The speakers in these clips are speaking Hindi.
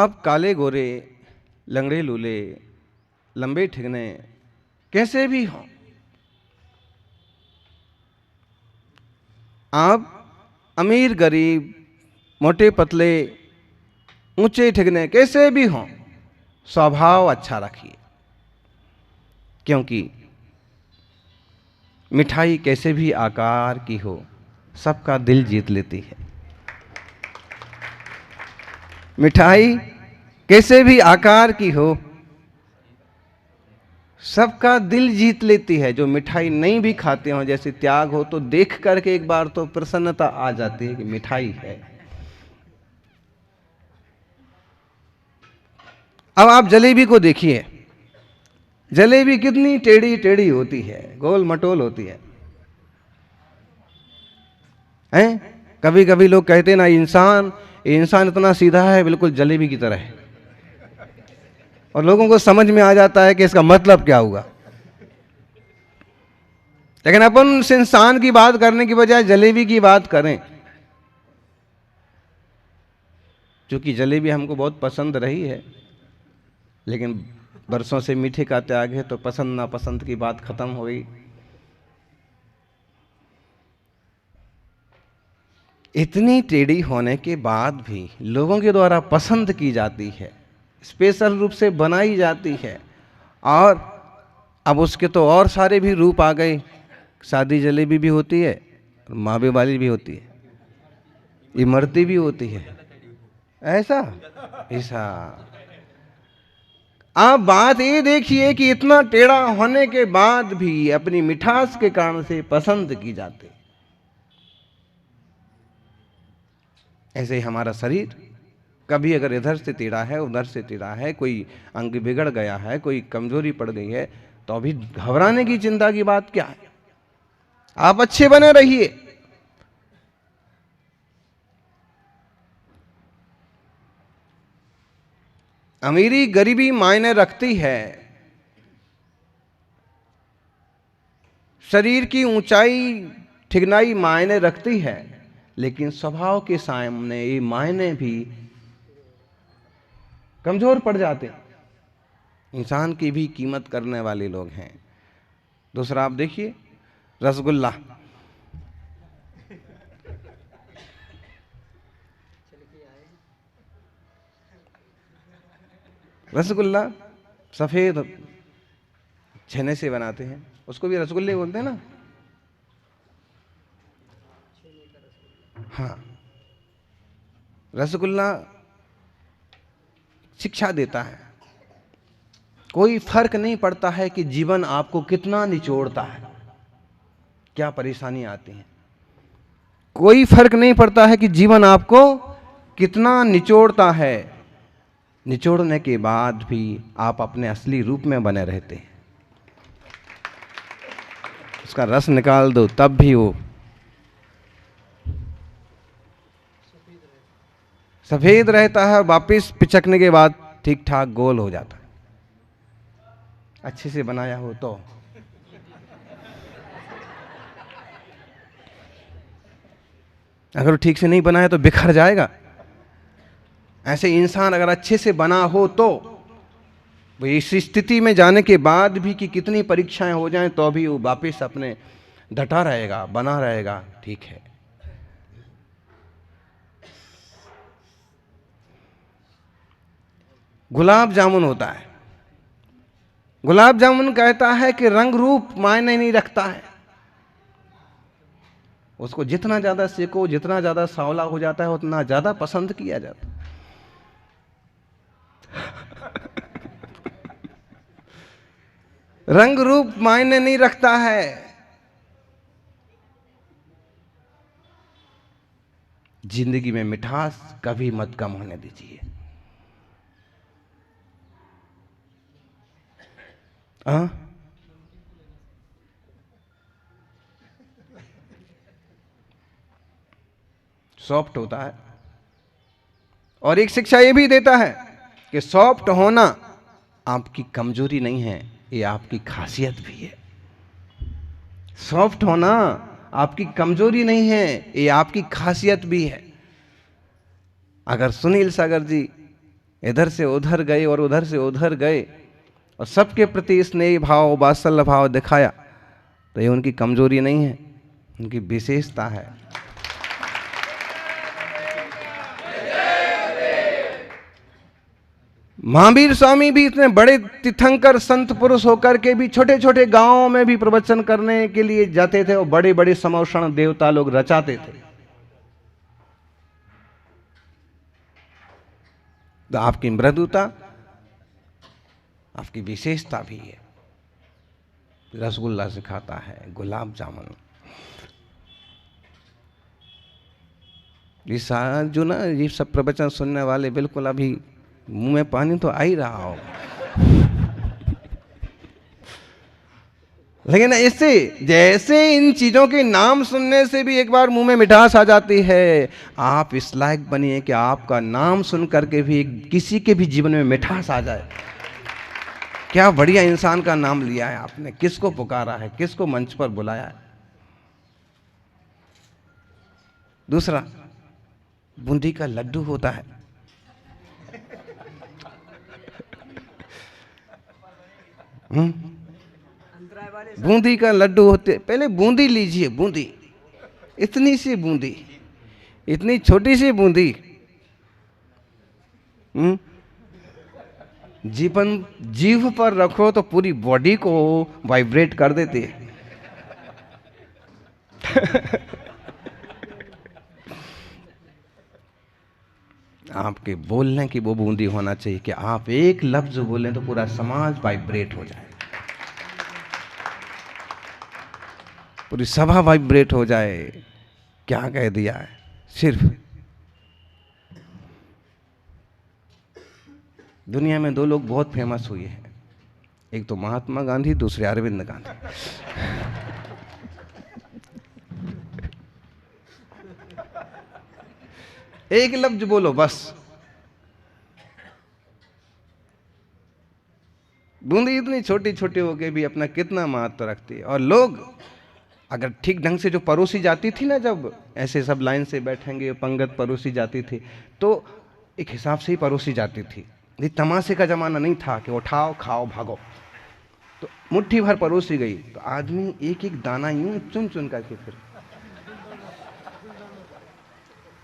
आप काले गोरे, लंगड़े लूले, लंबे ठिगने कैसे भी हों, आप अमीर गरीब, मोटे पतले, ऊंचे ठिगने कैसे भी हों, स्वभाव अच्छा रखिए, क्योंकि मिठाई कैसे भी आकार की हो सबका दिल जीत लेती है। मिठाई कैसे भी आकार की हो सबका दिल जीत लेती है। जो मिठाई नहीं भी खाते हो, जैसे त्याग हो, तो देख करके एक बार तो प्रसन्नता आ जाती है कि मिठाई है। अब आप जलेबी को देखिए, जलेबी कितनी टेढ़ी टेढ़ी होती है, गोल मटोल होती है, हैं? कभी कभी लोग कहते हैं ना, इंसान इतना सीधा है बिल्कुल जलेबी की तरह है, और लोगों को समझ में आ जाता है कि इसका मतलब क्या हुआ। लेकिन अपन उस इंसान की बात करने की बजाय जलेबी की बात करें, क्योंकि जलेबी हमको बहुत पसंद रही है, लेकिन बरसों से मीठे का त्याग है, तो पसंद नापसंद की बात खत्म हो गई। इतनी टेढ़ी होने के बाद भी लोगों के द्वारा पसंद की जाती है, स्पेशल रूप से बनाई जाती है, और अब उसके तो और सारे भी रूप आ गए। सादी जलेबी भी होती है, मावे वाली भी होती है, इमरती भी होती है, ऐसा ऐसा। आप बात ये देखिए कि इतना टेढ़ा होने के बाद भी अपनी मिठास के कारण से पसंद की जाती। ऐसे ही हमारा शरीर कभी अगर इधर से टेढ़ा है, उधर से टेढ़ा है, कोई अंग बिगड़ गया है, कोई कमजोरी पड़ गई है, तो अभी घबराने की चिंता की बात क्या है। आप अच्छे बने रहिए। अमीरी गरीबी मायने रखती है, शरीर की ऊंचाई ठिगनाई मायने रखती है, लेकिन स्वभाव के सामने ये मायने भी कमजोर पड़ जाते। इंसान की भी कीमत करने वाले लोग हैं। दूसरा आप देखिए, रसगुल्ला। रसगुल्ला सफेद छेने से बनाते हैं, उसको भी रसगुल्ले बोलते हैं ना। हाँ, रसगुल्ला शिक्षा देता है। कोई फर्क नहीं पड़ता है कि जीवन आपको कितना निचोड़ता है, क्या परेशानी आती है, कोई फर्क नहीं पड़ता है कि जीवन आपको कितना निचोड़ता है। निचोड़ने के बाद भी आप अपने असली रूप में बने रहते हैं। उसका रस निकाल दो तब भी वो सफेद रहता है, वापिस पिचकने के बाद ठीक ठाक गोल हो जाता है, अच्छे से बनाया हो तो। अगर ठीक से नहीं बनाया तो बिखर जाएगा। ऐसे इंसान अगर अच्छे से बना हो तो वो इस स्थिति में जाने के बाद भी कि कितनी परीक्षाएं हो जाएं तो भी वो वापिस अपने डटा रहेगा, बना रहेगा, ठीक है। गुलाब जामुन होता है, गुलाब जामुन कहता है कि रंग रूप मायने नहीं रखता है। उसको जितना ज्यादा सेको, जितना ज्यादा सांवला हो जाता है, उतना ज्यादा पसंद किया जाता है। रंग रूप मायने नहीं रखता है। जिंदगी में मिठास कभी मत कम होने दीजिए। सॉफ्ट होता है, और एक शिक्षा ये भी देता है कि सॉफ्ट होना आपकी कमजोरी नहीं है, ये आपकी खासियत भी है। सॉफ्ट होना आपकी कमजोरी नहीं है, ये आपकी खासियत भी है। अगर सुनील सागर जी इधर से उधर गए और उधर से उधर गए और सबके प्रति स्नेह भाव वात्सल्य भाव दिखाया, तो ये उनकी कमजोरी नहीं है, उनकी विशेषता है। महावीर स्वामी भी इतने बड़े तीर्थंकर संत पुरुष होकर के भी छोटे छोटे गांवों में भी प्रवचन करने के लिए जाते थे और बड़े बड़े समौषण देवता लोग रचाते थे। तो आपकी मृदुता, आपकी विशेषता भी है। रसगुल्ला सिखाता है, गुलाब जामुन, ये सारा जो ना ये सब प्रवचन सुनने वाले बिल्कुल अभी मुंह में पानी तो आ ही रहा हो, लेकिन इससे जैसे इन चीजों के नाम सुनने से भी एक बार मुंह में मिठास आ जाती है, आप इस लायक बनिए कि आपका नाम सुन करके भी किसी के भी जीवन में मिठास आ जाए। क्या बढ़िया इंसान का नाम लिया है आपने, किसको पुकारा है, किसको मंच पर बुलाया है। दूसरा, बूंदी का लड्डू होता है, बूंदी का लड्डू होते, पहले बूंदी लीजिए, बूंदी, इतनी सी बूंदी, इतनी छोटी सी बूंदी, जीभ पर रखो तो पूरी बॉडी को वाइब्रेट कर देती है। आपके बोलने की वो बूंदी होना चाहिए कि आप एक लफ्ज बोलें तो पूरा समाज वाइब्रेट हो जाए, पूरी सभा वाइब्रेट हो जाए। क्या कह दिया है। सिर्फ दुनिया में दो लोग बहुत फेमस हुए हैं, एक तो महात्मा गांधी, दूसरे अरविंद गांधी। एक लफ्ज बोलो बस, बूंदी इतनी छोटी छोटी होके भी अपना कितना महत्व रखती है। और लोग अगर ठीक ढंग से जो परोसी जाती थी ना, जब ऐसे सब लाइन से बैठेंगे, पंगत परोसी जाती थी, तो एक हिसाब से ही परोसी जाती थी। ये तमाशे का जमाना नहीं था कि उठाओ खाओ भागो। तो मुट्ठी भर परोसी गई तो आदमी एक एक दाना यूं चुन चुन करके, फिर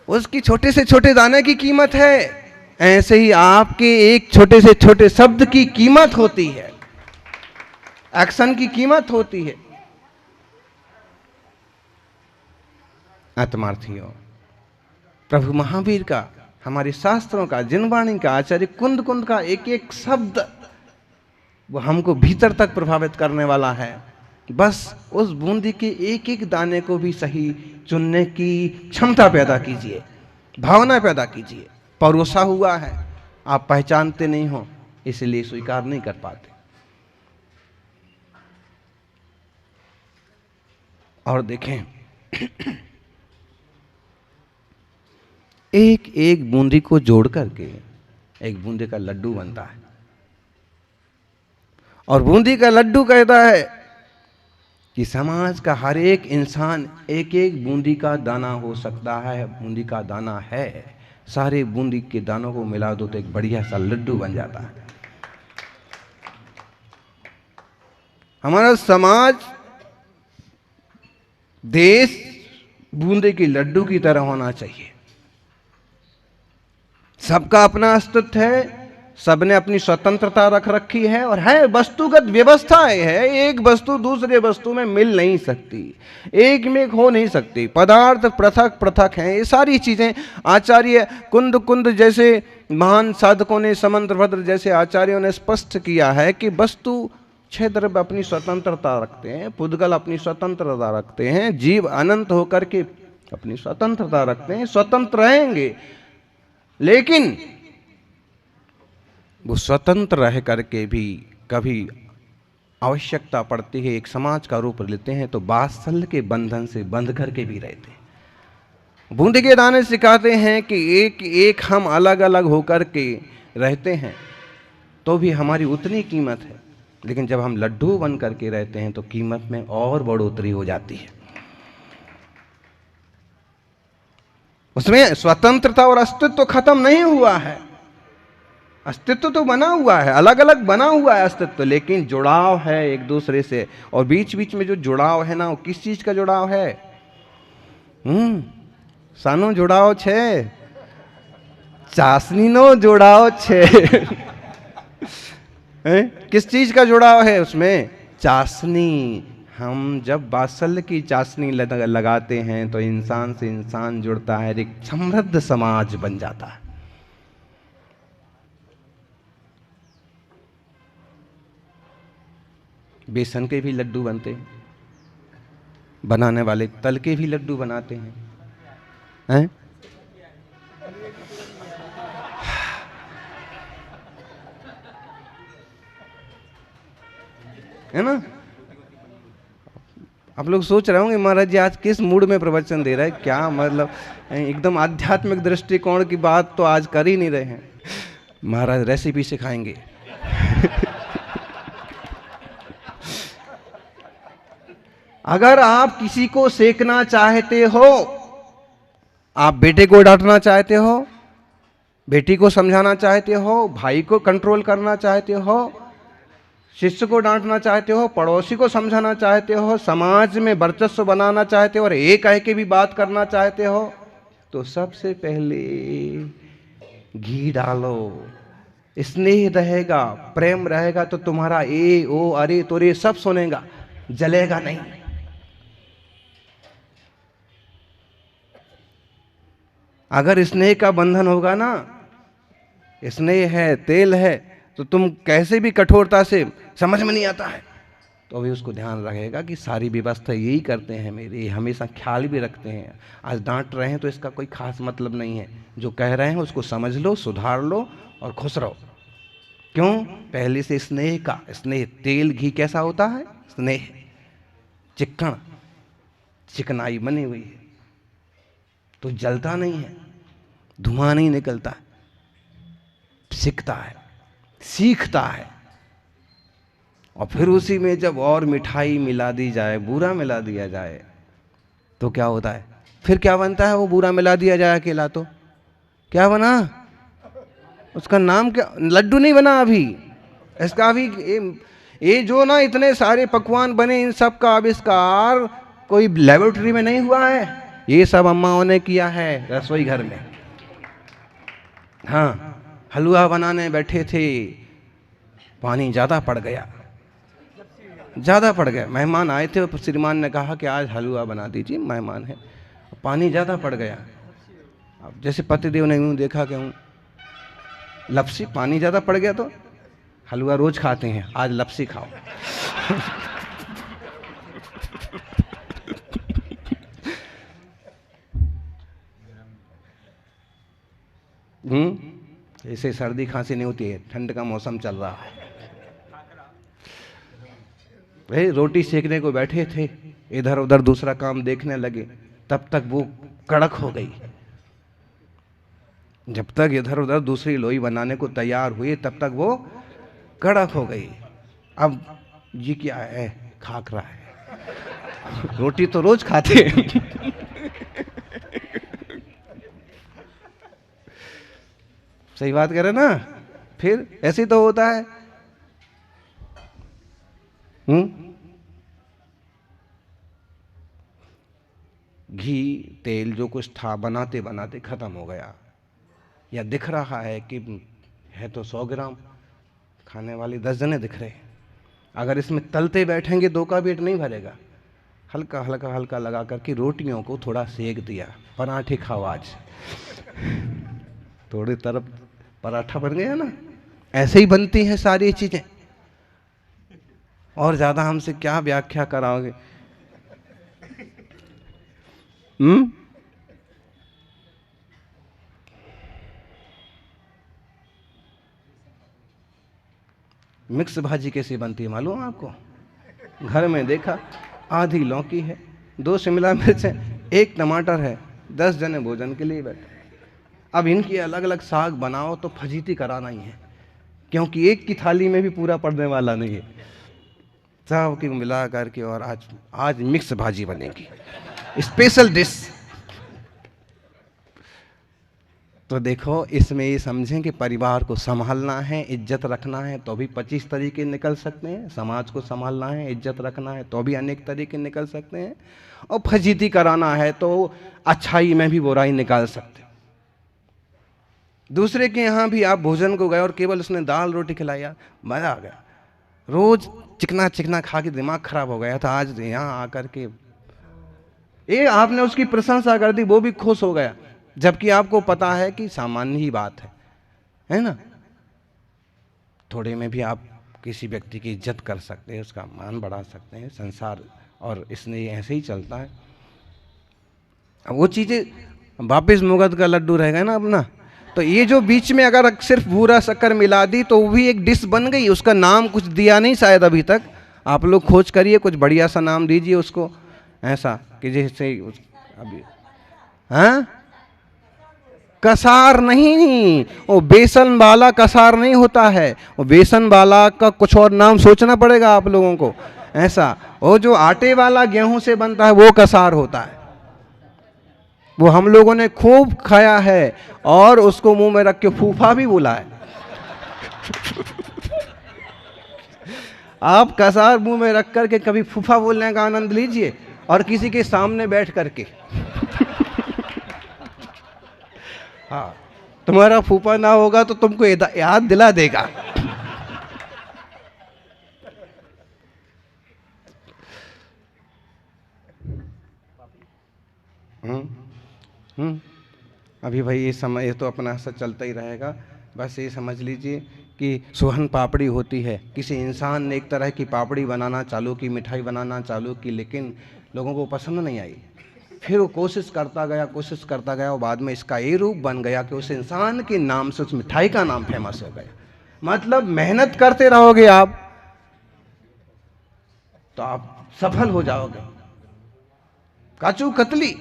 उसकी छोटे से छोटे दाने की कीमत है, ऐसे ही आपके एक छोटे से छोटे शब्द की कीमत होती है, एक्शन की कीमत होती है। आत्मार्थियों, प्रभु महावीर का, हमारे शास्त्रों का, जिनवाणी का, आचार्य कुंद कुंद का एक एक शब्द वो हमको भीतर तक प्रभावित करने वाला है। बस उस बूंदी के एक एक दाने को भी सही चुनने की क्षमता पैदा कीजिए, भावना पैदा कीजिए। परोसा हुआ है, आप पहचानते नहीं हो, इसलिए स्वीकार नहीं कर पाते। और देखें, एक एक बूंदी को जोड़ करके एक बूंदी का लड्डू बनता है। और बूंदी का लड्डू कहता है कि समाज का हर एक इंसान एक एक बूंदी का दाना हो सकता है, बूंदी का दाना है। सारे बूंदी के दानों को मिला दो तो एक बढ़िया सा लड्डू बन जाता है। हमारा समाज, देश बूंदे के लड्डू की तरह होना चाहिए। सबका अपना अस्तित्व है, सबने अपनी स्वतंत्रता रख रखी है, और है वस्तुगत व्यवस्थाएं है। एक वस्तु दूसरे वस्तु में मिल नहीं सकती, एक में हो नहीं सकती, पदार्थ पृथक पृथक हैं। ये सारी चीजें आचार्य कुंद कुंद जैसे महान साधकों ने, समंत्रभद्र जैसे आचार्यों ने स्पष्ट किया है कि वस्तु छह द्रव्य अपनी स्वतंत्रता रखते हैं, पुद्गल अपनी स्वतंत्रता रखते हैं, जीव अनंत होकर के अपनी स्वतंत्रता रखते हैं, स्वतंत्र रहेंगे। लेकिन वो स्वतंत्र रह करके भी कभी आवश्यकता पड़ती है, एक समाज का रूप लेते हैं, तो वात्सल्य के बंधन से बंध करके भी रहते हैं। बूंदी के दाने सिखाते हैं कि एक एक हम अलग अलग होकर के रहते हैं तो भी हमारी उतनी कीमत है, लेकिन जब हम लड्डू बन करके रहते हैं तो कीमत में और बढ़ोतरी हो जाती है। उसमें स्वतंत्रता और अस्तित्व खत्म नहीं हुआ है, अस्तित्व तो बना हुआ है, अलग अलग बना हुआ है अस्तित्व, लेकिन जुड़ाव है एक दूसरे से। और बीच बीच में जो जुड़ाव है ना, वो किस चीज का जुड़ाव है? सानो जुड़ाव छे, चाशनी नो जुड़ाव छे। किस चीज का जुड़ाव है उसमें? चाशनी। हम जब वात्सल्य की चाशनी लगाते हैं तो इंसान से इंसान जुड़ता है, एक समृद्ध समाज बन जाता है। बेसन के भी लड्डू बनते हैं, बनाने वाले तल के भी लड्डू बनाते हैं, है ना? आप लोग सोच रहे होंगे महाराज जी आज किस मूड में प्रवचन दे रहा है, क्या मतलब एकदम आध्यात्मिक दृष्टिकोण की बात तो आज कर ही नहीं रहे हैं। महाराज रेसिपी सिखाएंगे। अगर आप किसी को सेकना चाहते हो, आप बेटे को डांटना चाहते हो, बेटी को समझाना चाहते हो, भाई को कंट्रोल करना चाहते हो, शिष्य को डांटना चाहते हो, पड़ोसी को समझाना चाहते हो, समाज में वर्चस्व बनाना चाहते हो और एक कह के भी बात करना चाहते हो, तो सबसे पहले घी डालो। स्नेह रहेगा, प्रेम रहेगा तो तुम्हारा ए ओ अरे तोरे सब सुनेगा, जलेगा नहीं। अगर स्नेह का बंधन होगा ना, स्नेह है, तेल है, तो तुम कैसे भी कठोरता से समझ में नहीं आता है तो भी उसको ध्यान रखेगा कि सारी व्यवस्था यही करते हैं मेरे, हमेशा ख्याल भी रखते हैं। आज डांट रहे हैं तो इसका कोई खास मतलब नहीं है, जो कह रहे हैं उसको समझ लो, सुधार लो और खुश रहो। क्यों? पहले से स्नेह का, स्नेह तेल घी कैसा होता है? स्नेह चिक्कण, चिकनाई बनी हुई है, तो जलता नहीं है, धुआं नहीं निकलता, सीखता है, सीखता है। और फिर उसी में जब और मिठाई मिला दी जाए, बूरा मिला दिया जाए, तो क्या होता है? फिर क्या बनता है? वो बूरा मिला दिया जाए अकेला तो क्या बना? उसका नाम क्या? लड्डू नहीं बना अभी। इसका अभी ये जो ना इतने सारे पकवान बने, इन सब का आविष्कार कोई लेबोरेटरी में नहीं हुआ है, ये सब अम्माओं ने किया है रसोई घर में। हाँ, हलवा बनाने बैठे थे, पानी ज्यादा पड़ गया, ज्यादा पड़ गया। मेहमान आए थे, श्रीमान ने कहा कि आज हलवा बना दीजिए, मेहमान है, पानी ज्यादा पड़ गया। अब जैसे पतिदेव ने यूं देखा कि लपसी, पानी ज्यादा पड़ गया तो हलवा रोज खाते हैं, आज लपसी खाओ। ऐसे सर्दी खांसी नहीं होती है, ठंड का मौसम चल रहा है। भाई रोटी सेकने को बैठे थे, इधर उधर दूसरा काम देखने लगे, तब तक वो कड़क हो गई। जब तक इधर उधर दूसरी लोई बनाने को तैयार हुई, तब तक वो कड़क हो गई। अब ये क्या है? खाकरा है। रोटी तो रोज खाते हैं। सही बात कह रहे ना? फिर ऐसे ही तो होता है। घी तेल जो कुछ था बनाते बनाते खत्म हो गया, या दिख रहा है कि है तो 100 ग्राम, खाने वाले 10 जने दिख रहे हैं। अगर इसमें तलते बैठेंगे 2 का पेट नहीं भरेगा। हल्का हल्का हल्का लगा करके रोटियों को थोड़ा सेक दिया, पराठे खाओ आज। थोड़ी तरफ पराठा बन गया ना। ऐसे ही बनती हैं सारी चीजें, और ज्यादा हमसे क्या व्याख्या कराओगे? मिक्स भाजी कैसी बनती है मालूम आपको? घर में देखा, आधी लौकी है, 2 शिमला मिर्च है, 1 टमाटर है, 10 जने भोजन के लिए बैठे। अब इनकी अलग अलग साग बनाओ तो फजीती कराना ही है, क्योंकि एक की थाली में भी पूरा पड़ने वाला नहीं है। सब की मिला करके, और आज मिक्स भाजी बनेगी, स्पेशल डिश। तो देखो, इसमें ये समझें कि परिवार को संभालना है, इज्जत रखना है तो भी 25 तरीके निकल सकते हैं। समाज को संभालना है, इज्जत रखना है तो भी अनेक तरीके निकल सकते हैं। और फजीती कराना है तो अच्छाई में भी बुराई निकाल सकते हैं। दूसरे के यहाँ भी आप भोजन को गए और केवल उसने दाल रोटी खिलाया, मजा आ गया। रोज चिकना चिकना खा के दिमाग खराब हो गया था, आज यहाँ आकर के ये आपने उसकी प्रशंसा कर दी, वो भी खुश हो गया, जबकि आपको पता है कि सामान्य ही बात है ना। थोड़े में भी आप किसी व्यक्ति की इज्जत कर सकते हैं, उसका मान बढ़ा सकते हैं। संसार और इसने ऐसे ही चलता है। अब वो चीज़ें वापिस मुगद का लड्डू रहेगा ना अपना। तो ये जो बीच में अगर सिर्फ बूरा शक्कर मिला दी तो वो भी एक डिश बन गई, उसका नाम कुछ दिया नहीं शायद अभी तक। आप लोग खोज करिए, कुछ बढ़िया सा नाम दीजिए उसको, ऐसा कि जैसे अभी हाँ, कसार नहीं, वो बेसन वाला कसार नहीं होता है, वो बेसन वाला का कुछ और नाम सोचना पड़ेगा आप लोगों को। ऐसा वो जो आटे वाला गेहूं से बनता है वो कसार होता है। वो हम लोगों ने खूब खाया है और उसको मुंह में रख के फूफा भी बोला है। आप कसार मुंह में रख करके कभी फूफा बोलने का आनंद लीजिए, और किसी के सामने बैठ करके। हाँ, तुम्हारा फूफा ना होगा तो तुमको याद दिला देगा। अभी भाई ये समय तो अपना सा चलता ही रहेगा। बस ये समझ लीजिए कि सोहन पापड़ी होती है। किसी इंसान ने एक तरह की पापड़ी बनाना चालू की, मिठाई बनाना चालू की, लेकिन लोगों को पसंद नहीं आई। फिर वो कोशिश करता गया और बाद में इसका ये रूप बन गया कि उस इंसान के नाम से उस मिठाई का नाम फेमस हो गया। मतलब मेहनत करते रहोगे आप तो आप सफल हो जाओगे। काजू कतली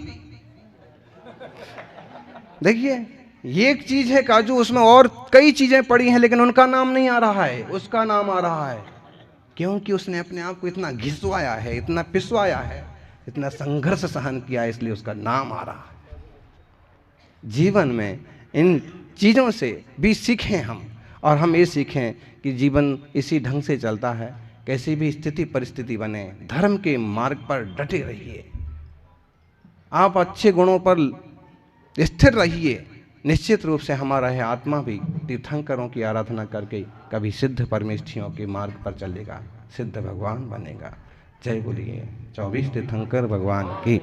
देखिए, ये एक चीज है काजू, उसमें और कई चीजें पड़ी हैं लेकिन उनका नाम नहीं आ रहा है, उसका नाम आ रहा है। क्योंकि उसने अपने आप को इतना घिसवाया है, इतना पिसवाया है, इतना संघर्ष सहन किया है, इसलिए उसका नाम आ रहा है। जीवन में इन चीज़ों से भी सीखें हम, और हम ये सीखें कि जीवन इसी ढंग से चलता है। कैसी भी स्थिति परिस्थिति बने, धर्म के मार्ग पर डटे रहिए, आप अच्छे गुणों पर स्थिर रहिए। निश्चित रूप से हमारा यह आत्मा भी तीर्थंकरों की आराधना करके कभी सिद्ध परमेष्ठियों के मार्ग पर चलेगा, सिद्ध भगवान बनेगा। जय बोलिए 24 तीर्थंकर भगवान की।